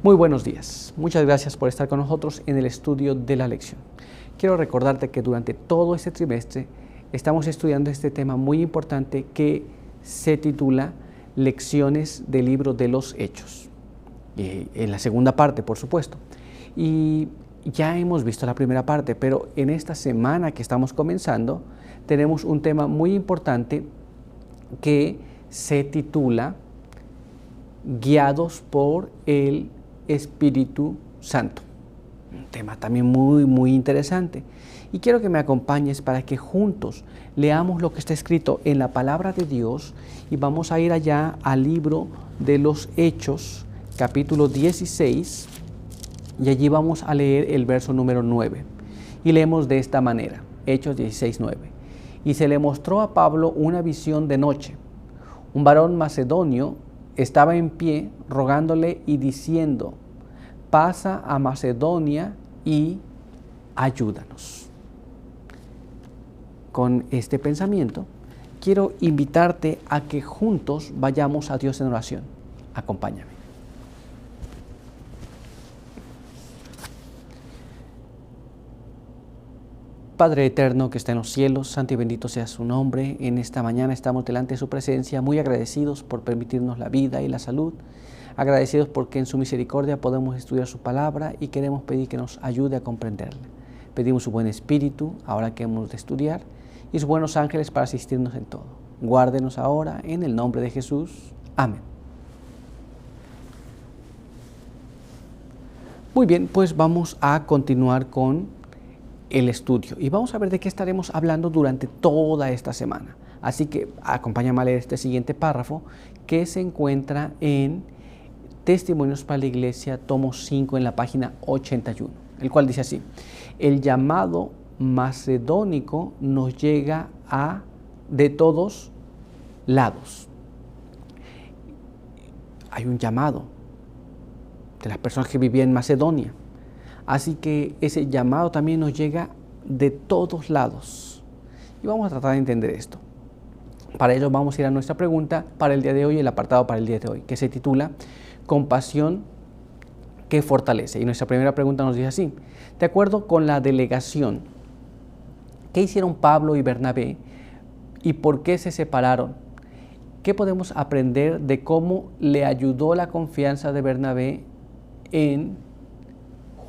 Muy buenos días. Muchas gracias por estar con nosotros en el estudio de la lección. Quiero recordarte que durante todo este trimestre estamos estudiando este tema muy importante que se titula Lecciones del libro de los Hechos. En la segunda parte, por supuesto. Y ya hemos visto la primera parte, pero en esta semana que estamos comenzando tenemos un tema muy importante que se titula Guiados por el Espíritu Santo. Un tema también muy interesante. Y quiero que me acompañes para que juntos leamos lo que está escrito en la palabra de Dios y vamos a ir allá al libro de los Hechos, capítulo 16, y allí vamos a leer el verso número 9. Y leemos de esta manera, Hechos 16, 9. Y se le mostró a Pablo una visión de noche. Un varón macedonio estaba en pie rogándole y diciendo: pasa a Macedonia y ayúdanos. Con este pensamiento, quiero invitarte a que juntos vayamos a Dios en oración. Acompáñame. Padre eterno que está en los cielos, santo y bendito sea su nombre. En esta mañana estamos delante de su presencia, muy agradecidos por permitirnos la vida y la salud, agradecidos porque en su misericordia podemos estudiar su palabra y queremos pedir que nos ayude a comprenderla. Pedimos su buen espíritu, ahora que hemos de estudiar, y sus buenos ángeles para asistirnos en todo. Guárdenos ahora, en el nombre de Jesús. Amén. Muy bien, pues vamos a continuar con el estudio y vamos a ver de qué estaremos hablando durante toda esta semana. Así que acompáñame a leer este siguiente párrafo que se encuentra en Testimonios para la Iglesia, tomo 5, en la página 81, el cual dice así: el llamado macedónico nos llega de todos lados. Hay un llamado de las personas que vivían en Macedonia. Así que ese llamado también nos llega de todos lados. Y vamos a tratar de entender esto. Para ello vamos a ir a nuestra pregunta para el día de hoy, el apartado para el día de hoy, que se titula Compasión que fortalece. Y nuestra primera pregunta nos dice así: de acuerdo con la delegación, ¿qué hicieron Pablo y Bernabé y por qué se separaron? ¿Qué podemos aprender de cómo le ayudó la confianza de Bernabé en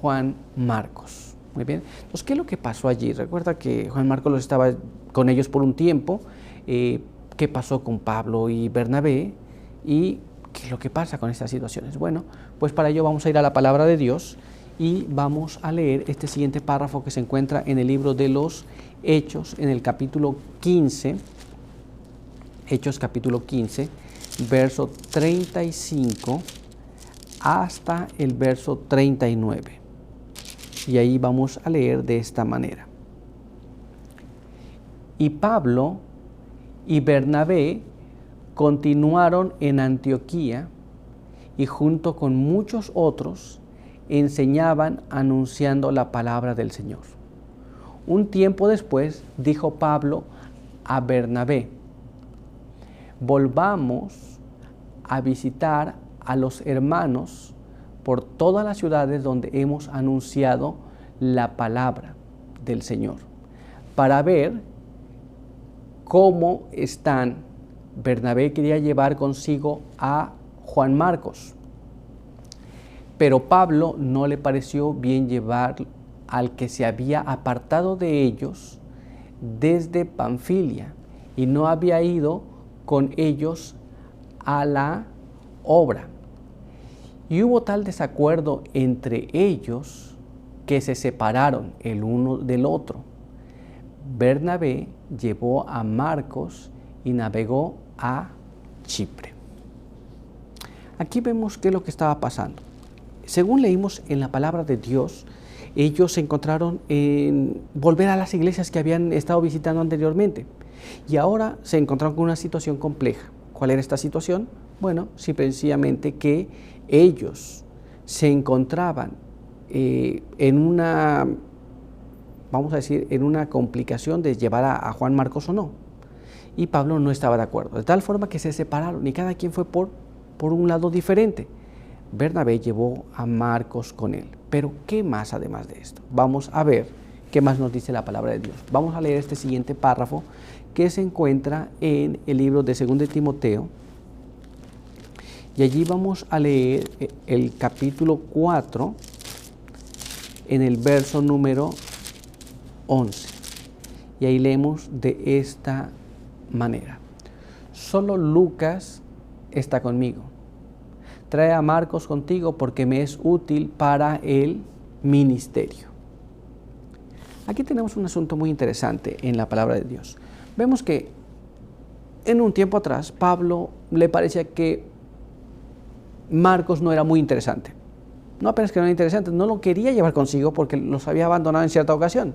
Juan Marcos? Muy bien. Entonces, ¿qué es lo que pasó allí? Recuerda que Juan Marcos estaba con ellos por un tiempo. ¿Qué pasó con Pablo y Bernabé? ¿Y qué es lo que pasa con estas situaciones? Bueno, pues para ello vamos a ir a la palabra de Dios y vamos a leer este siguiente párrafo que se encuentra en el libro de los Hechos, en el capítulo 15, Hechos capítulo 15, verso 35 hasta el verso 39. Y ahí vamos a leer de esta manera. Y Pablo y Bernabé continuaron en Antioquía y junto con muchos otros enseñaban anunciando la palabra del Señor. Un tiempo después dijo Pablo a Bernabé: volvamos a visitar a los hermanos por todas las ciudades donde hemos anunciado la palabra del Señor, para ver cómo están. Bernabé quería llevar consigo a Juan Marcos, pero Pablo no le pareció bien llevar al que se había apartado de ellos desde Panfilia y no había ido con ellos a la obra. Y hubo tal desacuerdo entre ellos que se separaron el uno del otro. Bernabé llevó a Marcos y navegó a Chipre. Aquí vemos qué es lo que estaba pasando. Según leímos en la palabra de Dios, ellos se encontraron en volver a las iglesias que habían estado visitando anteriormente. Y ahora se encontraron con una situación compleja. ¿Cuál era esta situación? Bueno, sencillamente que ellos se encontraban en una, vamos a decir, en una complicación de llevar a Juan Marcos o no. Y Pablo no estaba de acuerdo, de tal forma que se separaron y cada quien fue por un lado diferente. Bernabé llevó a Marcos con él. Pero ¿qué más además de esto? Vamos a ver qué más nos dice la palabra de Dios. Vamos a leer este siguiente párrafo que se encuentra en el libro de 2 de Timoteo. Y allí vamos a leer el capítulo 4 en el verso número 11. Y ahí leemos de esta manera. Solo Lucas está conmigo. Trae a Marcos contigo porque me es útil para el ministerio. Aquí tenemos un asunto muy interesante en la palabra de Dios. Vemos que en un tiempo atrás Pablo le parecía que Marcos no era muy interesante. No apenas que no era interesante, no lo quería llevar consigo porque los había abandonado en cierta ocasión.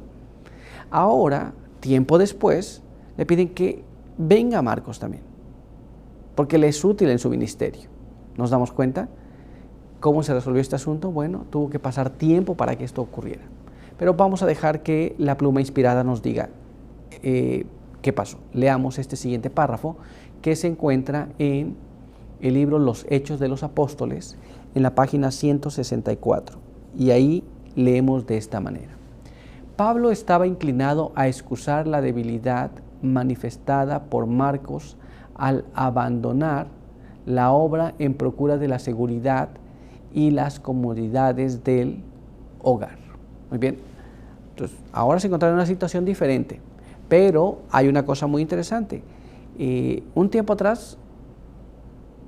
Ahora, tiempo después, le piden que venga Marcos también, porque le es útil en su ministerio. ¿Nos damos cuenta cómo se resolvió este asunto? Bueno, tuvo que pasar tiempo para que esto ocurriera. Pero vamos a dejar que la pluma inspirada nos diga qué pasó. Leamos este siguiente párrafo que se encuentra en el libro Los Hechos de los Apóstoles, en la página 164. Y ahí leemos de esta manera. Pablo estaba inclinado a excusar la debilidad manifestada por Marcos al abandonar la obra en procura de la seguridad y las comodidades del hogar. Muy bien, entonces ahora se encuentra en una situación diferente, pero hay una cosa muy interesante. Un tiempo atrás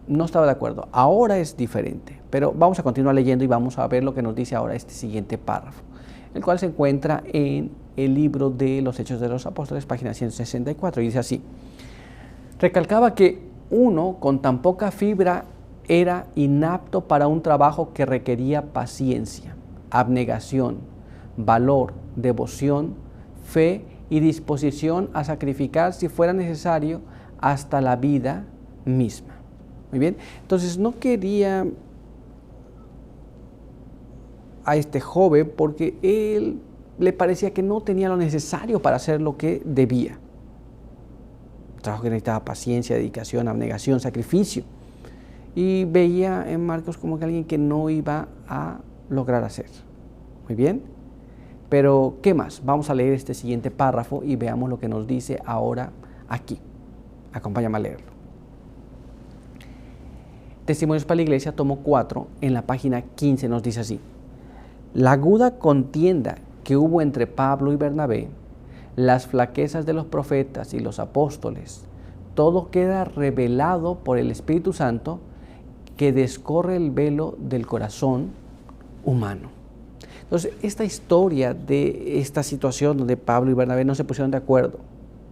no estaba de acuerdo, ahora es diferente, pero vamos a continuar leyendo y vamos a ver lo que nos dice ahora este siguiente párrafo, el cual se encuentra en el libro de los Hechos de los Apóstoles, página 164, y dice así: recalcaba que uno con tan poca fibra era inapto para un trabajo que requería paciencia, abnegación, valor, devoción, fe y disposición a sacrificar, si fuera necesario, hasta la vida misma. Muy bien, entonces no quería a este joven porque él le parecía que no tenía lo necesario para hacer lo que debía. Trabajo que necesitaba paciencia, dedicación, abnegación, sacrificio. Y veía en Marcos como que alguien que no iba a lograr hacer. Muy bien. Pero, ¿qué más? Vamos a leer este siguiente párrafo y veamos lo que nos dice ahora aquí. Acompáñame a leerlo. Testimonios para la Iglesia, tomo 4, en la página 15 nos dice así: la aguda contienda que hubo entre Pablo y Bernabé, las flaquezas de los profetas y los apóstoles, todo queda revelado por el Espíritu Santo que descorre el velo del corazón humano. Entonces, esta historia de esta situación donde Pablo y Bernabé no se pusieron de acuerdo,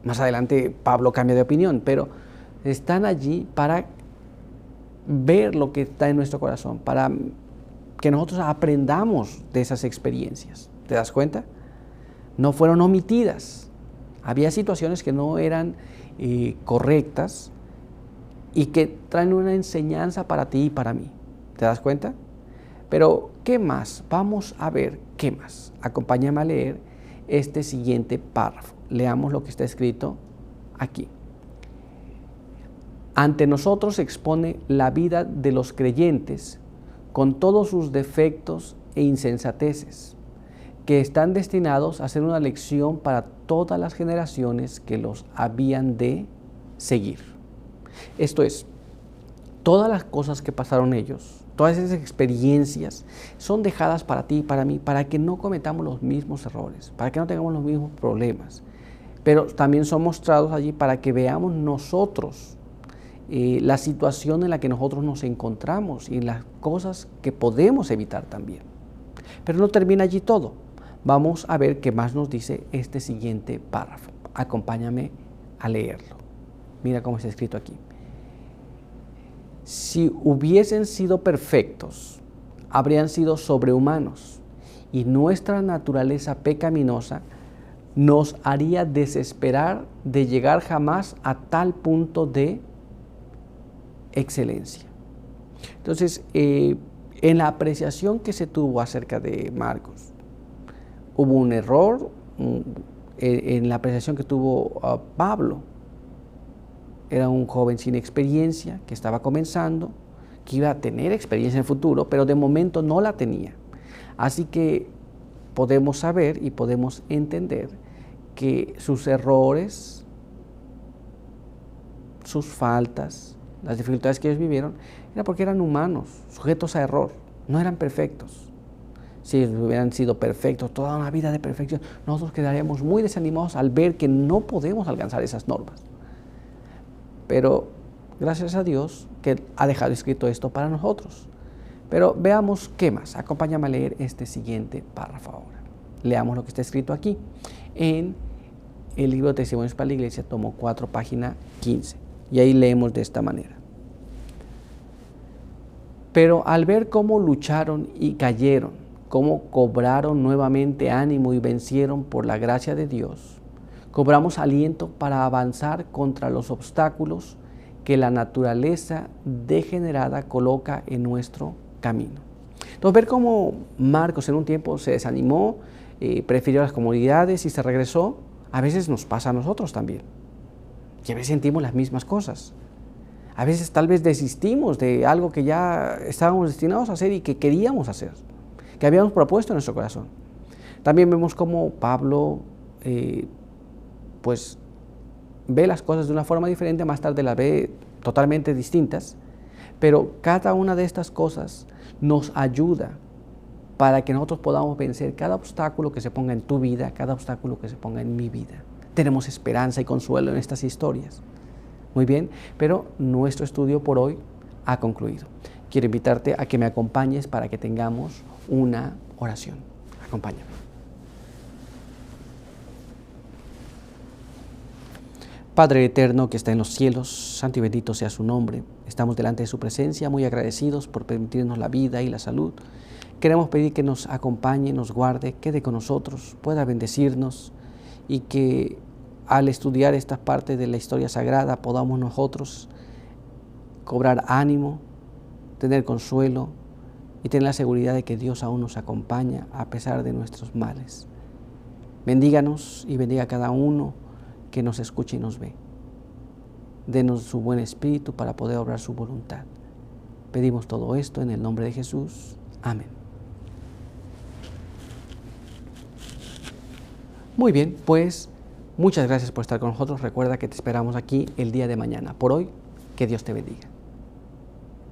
más adelante Pablo cambia de opinión, pero están allí para ver lo que está en nuestro corazón, para que nosotros aprendamos de esas experiencias. ¿Te das cuenta? No fueron omitidas. Había situaciones que no eran correctas y que traen una enseñanza para ti y para mí. ¿Te das cuenta? Pero, ¿qué más? Vamos a ver qué más. Acompáñame a leer este siguiente párrafo. Leamos lo que está escrito aquí. Ante nosotros se expone la vida de los creyentes con todos sus defectos e insensateces, que están destinados a ser una lección para todas las generaciones que los habían de seguir. Esto es, todas las cosas que pasaron ellos, todas esas experiencias son dejadas para ti y para mí, para que no cometamos los mismos errores, para que no tengamos los mismos problemas. Pero también son mostrados allí para que veamos nosotros la situación en la que nosotros nos encontramos y las cosas que podemos evitar también. Pero no termina allí todo. Vamos a ver qué más nos dice este siguiente párrafo. Acompáñame a leerlo. Mira cómo está escrito aquí. Si hubiesen sido perfectos, habrían sido sobrehumanos, y nuestra naturaleza pecaminosa nos haría desesperar de llegar jamás a tal punto de excelencia. Entonces, en la apreciación que se tuvo acerca de Marcos, hubo un error en la apreciación que tuvo Pablo. Era un joven sin experiencia, que estaba comenzando, que iba a tener experiencia en el futuro, pero de momento no la tenía. Así que podemos saber y podemos entender que sus errores, sus faltas, las dificultades que ellos vivieron, era porque eran humanos, sujetos a error, no eran perfectos. Si ellos hubieran sido perfectos, toda una vida de perfección, nosotros quedaríamos muy desanimados al ver que no podemos alcanzar esas normas. Pero gracias a Dios que ha dejado escrito esto para nosotros. Pero veamos qué más. Acompáñame a leer este siguiente párrafo ahora. Leamos lo que está escrito aquí en el libro de Testimonios para la Iglesia, tomo 4, página 15. Y ahí leemos de esta manera. Pero al ver cómo lucharon y cayeron, cómo cobraron nuevamente ánimo y vencieron por la gracia de Dios, cobramos aliento para avanzar contra los obstáculos que la naturaleza degenerada coloca en nuestro camino. Entonces, ver cómo Marcos en un tiempo se desanimó, prefirió las comodidades y se regresó, a veces nos pasa a nosotros también. Y a veces sentimos las mismas cosas. A veces tal vez desistimos de algo que ya estábamos destinados a hacer y que queríamos hacer, que habíamos propuesto en nuestro corazón. También vemos cómo Pablo pues ve las cosas de una forma diferente, más tarde las ve totalmente distintas, pero cada una de estas cosas nos ayuda para que nosotros podamos vencer cada obstáculo que se ponga en tu vida, cada obstáculo que se ponga en mi vida. Tenemos esperanza y consuelo en estas historias. Muy bien, pero nuestro estudio por hoy ha concluido. Quiero invitarte a que me acompañes para que tengamos una oración. Acompáñame. Padre eterno que está en los cielos, santo y bendito sea su nombre. Estamos delante de su presencia muy agradecidos por permitirnos la vida y la salud. Queremos pedir que nos acompañe, nos guarde, quede con nosotros, pueda bendecirnos y que al estudiar esta parte de la historia sagrada podamos nosotros cobrar ánimo, tener consuelo y tener la seguridad de que Dios aún nos acompaña a pesar de nuestros males. Bendíganos y bendiga a cada uno que nos escuche y nos ve. Denos su buen espíritu para poder obrar su voluntad. Pedimos todo esto en el nombre de Jesús. Amén. Muy bien, pues muchas gracias por estar con nosotros. Recuerda que te esperamos aquí el día de mañana. Por hoy, que Dios te bendiga.